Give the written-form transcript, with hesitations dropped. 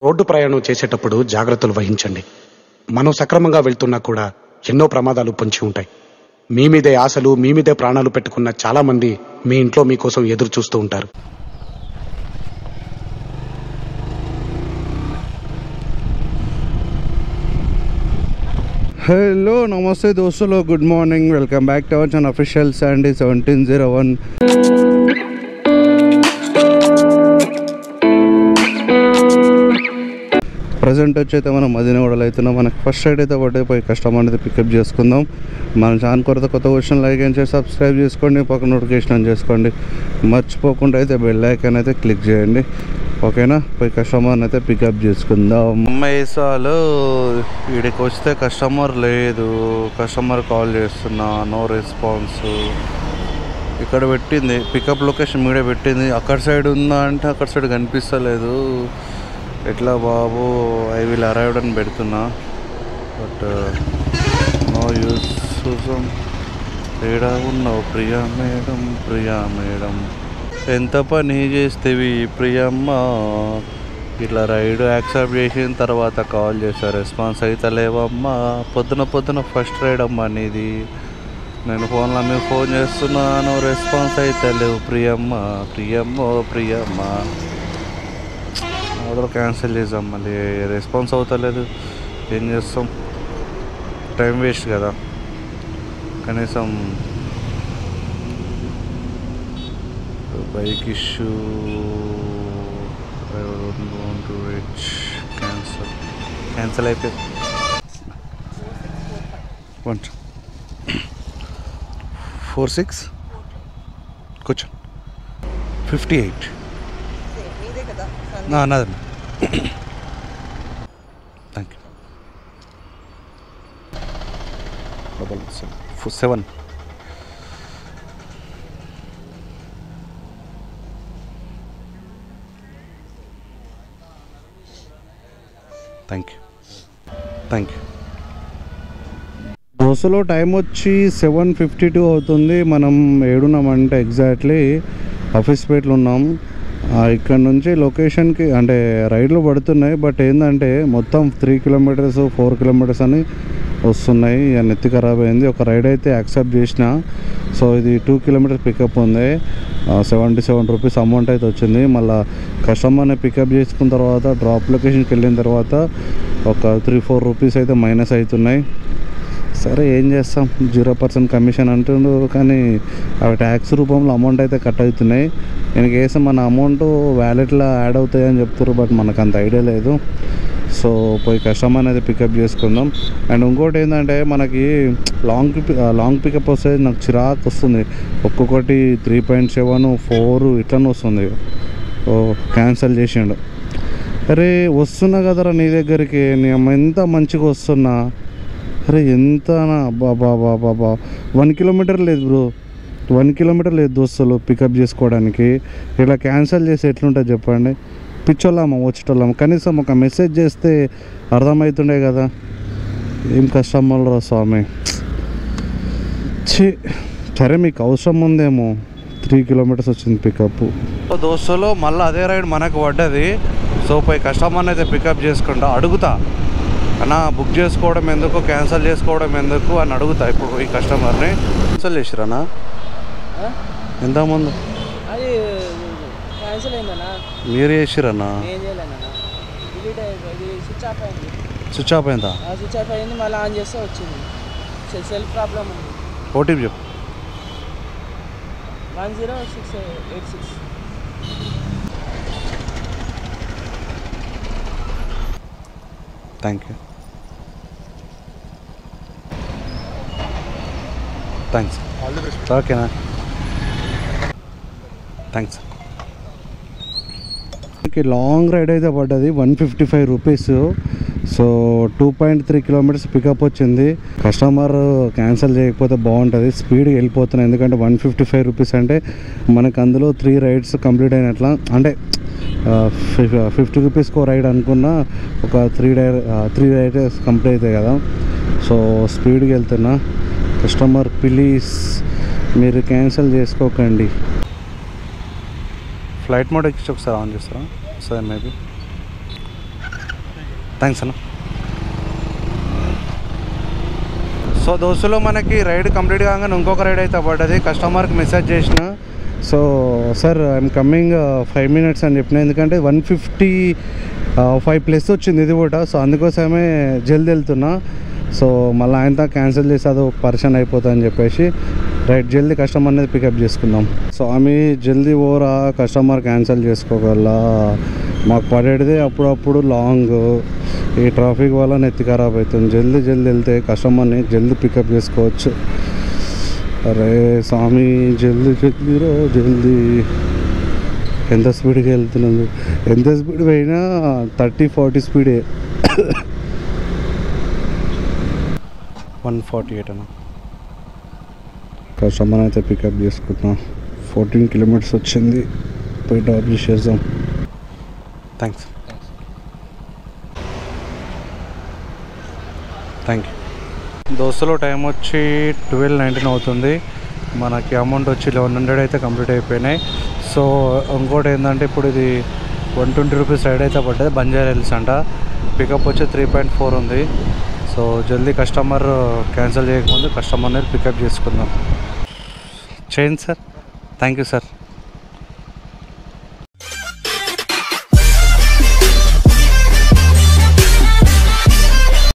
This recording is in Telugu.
రోడ్డు ప్రయాణం చేసేటప్పుడు జాగ్రత్తలు వహించండి. మనం సక్రమంగా వెళ్తున్నా కూడా ఎన్నో ప్రమాదాలు పొంచి ఉంటాయి. మీ మీదే ఆశలు, మీ మీదే ప్రాణాలు పెట్టుకున్న చాలా మంది మీ ఇంట్లో మీకోసం ఎదురు చూస్తూ ఉంటారు. హలో నమస్తే దోస్తులు, good morning. Welcome back to our channel official Sandy 1701. Present వచ్చి మనం మదీనగూడలో అవుతున్నాం. మనకి ఫస్ట్ రైడ్ అయితే ఒకటే పోయి కస్టమర్ అనేది పికప్ చేసుకుందాం. మన ఛానల్ కొత్త క్వశ్చన్ లైక్ అండ్ సబ్స్క్రైబ్ చేసుకోండి, పక్కన నోటిఫికేషన్ ఆన్ చేసుకోండి. మర్చిపోకుండా అయితే బెల్ ఐకాన్ అయితే క్లిక్ చేయండి. ఓకేనా? పోయి కస్టమర్ని అయితే పికప్ చేసుకుందాం. అమ్మేసాలు వీడికి వస్తే కస్టమర్ లేదు. కస్టమర్ కాల్ చేస్తున్నా, నో రెస్పాన్స్. ఇక్కడ పెట్టింది పికప్ లొకేషన్ మీడే పెట్టింది. అక్కడ సైడ్ ఉందా అంటే అక్కడ సైడ్ కనిపిస్తలేదు. ఎట్లా బాబు, ఐ విల్ అరైవ్డ్ అని పెడుతున్నా, బట్ నో యూస్. ఏడా ఉన్నావు ప్రియా మేడం, ప్రియా మేడం, ఎంత పని చేస్తేవి ప్రియమ్మ. ఇట్లా రైడ్ యాక్సెప్ట్ చేసిన తర్వాత కాల్ చేస్తా, రెస్పాన్స్ అయితే లేవమ్మా. పొద్దున ఫస్ట్ రైడ్ అమ్మా నీది. నేను ఫోన్లో మీకు ఫోన్ చేస్తున్నాను, రెస్పాన్స్ అయితే లేవు ప్రియమ్మ. ప్రియమ్మ ప్రియమ్మ ఆర్డర్ క్యాన్సిల్ చేసాం. మళ్ళీ రెస్పాన్స్ అవుతలేదు, ఏం చేస్తాం? టైం వేస్ట్ కదా. కనీసం bike issue, I don't want to reach, cancel అయిపోయింది. 46 కూర్చో. 58 నాదన్న. Thank you. 7 thank you. బస్సులో టైం వచ్చి 7:52 అవుతుంది. మనం ఏడున్నామంటే ఎగ్జాక్ట్లీ ఆఫీస్పేటలో ఉన్నాం. ఇక్కడ నుంచి లొకేషన్కి అంటే రైడ్లు పడుతున్నాయి, బట్ ఏంటంటే మొత్తం 3 కిలోమీటర్స్ 4 కిలోమీటర్స్ అని వస్తున్నాయి. నెత్తి ఖరాబ్ అయింది. ఒక రైడ్ అయితే యాక్సెప్ట్ చేసిన. సో ఇది 2 కిలోమీటర్స్ పికప్ ఉంది. 77 రూపీస్ అమౌంట్ అయితే వచ్చింది. మళ్ళీ కస్టమర్ని పికప్ చేసుకున్న తర్వాత డ్రాప్ లొకేషన్కి వెళ్ళిన తర్వాత ఒక 3-4 రూపీస్ అయితే మైనస్ అవుతున్నాయి. సరే ఏం చేస్తాం, 0% కమిషన్ అంటుండు, కానీ అవి ట్యాక్స్ రూపంలో అమౌంట్ అయితే కట్ అవుతున్నాయి. నేను కేసం మన అమౌంట్ వ్యాలెట్లో యాడ్ అవుతాయని చెప్తారు, బట్ మనకు అంత ఐడియా లేదు. సో పోయి కస్టమర్ అనేది పికప్ చేసుకుందాం. అండ్ ఇంకోటి ఏంటంటే మనకి లాంగ్ పికప్ వస్తే నాకు చిరాకు వస్తుంది. ఒక్కొక్కటి 3.7, 4 ఇట్లనే వస్తుంది. ఓ క్యాన్సిల్ చేసిండు. అరే వస్తున్నా కదరా నీ దగ్గరికి, నీ అమ్మ ఎంత మంచిగా వస్తున్నా. అరే ఎంతనా బాబా 1 కిలోమీటర్ లేదు బ్రో, 1 కిలోమీటర్ లేదు దోస్తులు పికప్ చేసుకోవడానికి. ఇలా క్యాన్సిల్ చేసి ఎట్లుంటుంది చెప్పండి? పిచ్చోళ్ళమ్మ వచ్చేటోళ్ళమ్మ. కనీసం ఒక మెసేజ్ చేస్తే అర్థమవుతుండే కదా. ఏం కస్టమర్లు స్వామి. సరే మీకు అవసరం ఉందేమో, 3 కిలోమీటర్స్ వచ్చింది పికప్. దోస్తులు మళ్ళీ అదే రైడ్ మనకు పడ్డది. సో పోయి కస్టమర్ని అయితే పికప్ చేసుకుంటా. అడుగుతా అన్నా, బుక్ చేసుకోవడం ఎందుకు, క్యాన్సిల్ చేసుకోవడం ఎందుకు అని అడుగుతా. ఇప్పుడు ఈ కస్టమర్ని క్యాన్సిల్ చేసిరానా? ఎంతమంది మీరు చేసిరన్నా? స్విచ్ ఆఫ్ అయిందా? స్విచ్ ఆఫ్ అయింది, మళ్ళీ ఆన్ చేస్తే వచ్చింది. సెల్ఫ్ ప్రాబ్లం ఉంది. ఓటీపీ చెప్పు. 10686. Thank you. థ్యాంక్స్. ఓకేనా? థ్యాంక్స్. లాంగ్ రైడ్ అయితే పడ్డది, 155 రూపీస్. సో 2.3 కిలోమీటర్స్ పికప్ వచ్చింది. కస్టమర్ క్యాన్సిల్ చేయకపోతే బాగుంటుంది, స్పీడ్గా వెళ్ళిపోతున్నాయి. ఎందుకంటే 155 రూపీస్ అంటే మనకు అందులో 3 రైడ్స్ కంప్లీట్ అయినట్లా. అంటే 50 రూపీస్కో రైడ్ అనుకున్నా ఒక 3 రైడ్స్ కంప్లీట్ అవుతాయి కదా. సో స్పీడ్గా వెళ్తున్నా. కస్టమర్ ప్లీజ్ మీరు క్యాన్సిల్ చేసుకోకండి. ఫ్లైట్ మోడ్ ఎక్కించి ఒకసారి ఆన్ చేస్తారా? సరే మేబీ థ్యాంక్స్ అన్న. సో దోస్తులు మనకి రైడ్ కంప్లీట్ కాగానే ఇంకొక రైడ్ అయితే పడ్డది. కస్టమర్కి మెసేజ్ చేసిన, so sir I'm coming 5 minutes అని చెప్పిన, ఎందుకంటే 155+ వచ్చింది ఇది కూడా. సో అందుకోసమే జల్దీ వెళ్తున్నా. సో మళ్ళీ ఆయనతో క్యాన్సిల్ చేసి అది పర్సన్ అయిపోతుంది అని చెప్పేసి రైట్ జల్దీ కస్టమర్ అనేది పికప్ చేసుకుందాం. సో ఆమె జల్దీ ఓరా కస్టమర్ క్యాన్సిల్ చేసుకోగల, మాకు పడేది అప్పుడప్పుడు లాంగ్, ఈ ట్రాఫిక్ వల్ల నెత్తి ఖరాబ్ అవుతుంది. జల్దీ వెళ్తే కస్టమర్ని జల్దీ పికప్ చేసుకోవచ్చు. అరే స్వామి జల్దీ రో జల్దీ. ఎంత స్పీడ్గా వెళ్తున్నాను, ఎంత స్పీడ్ పోయినా 30-40 స్పీడే. 148 అన్న. కస్టమర్ అయితే పికప్ చేసుకుంటున్నాం. 14 kilometers వచ్చింది, పోయి డ్రాప్ చేసేద్దాం. థ్యాంక్స్. Thank you. దోస్తులో టైం వచ్చి 12:19 అవుతుంది. మనకి అమౌంట్ వచ్చి 1100 అయితే కంప్లీట్ అయిపోయినాయి. సో ఇంకోటి ఏంటంటే ఇప్పుడు ఇది 120 రూపీస్ రైడ్ అయితే పడ్డది, బంజారా హిల్స్ అంట. పికప్ వచ్చి 3.4 ఉంది. సో జల్దీ కస్టమర్ క్యాన్సిల్ చేయకముందు కస్టమర్ని పికప్ చేసుకుందాం. చేయండి సార్. Thank you sir.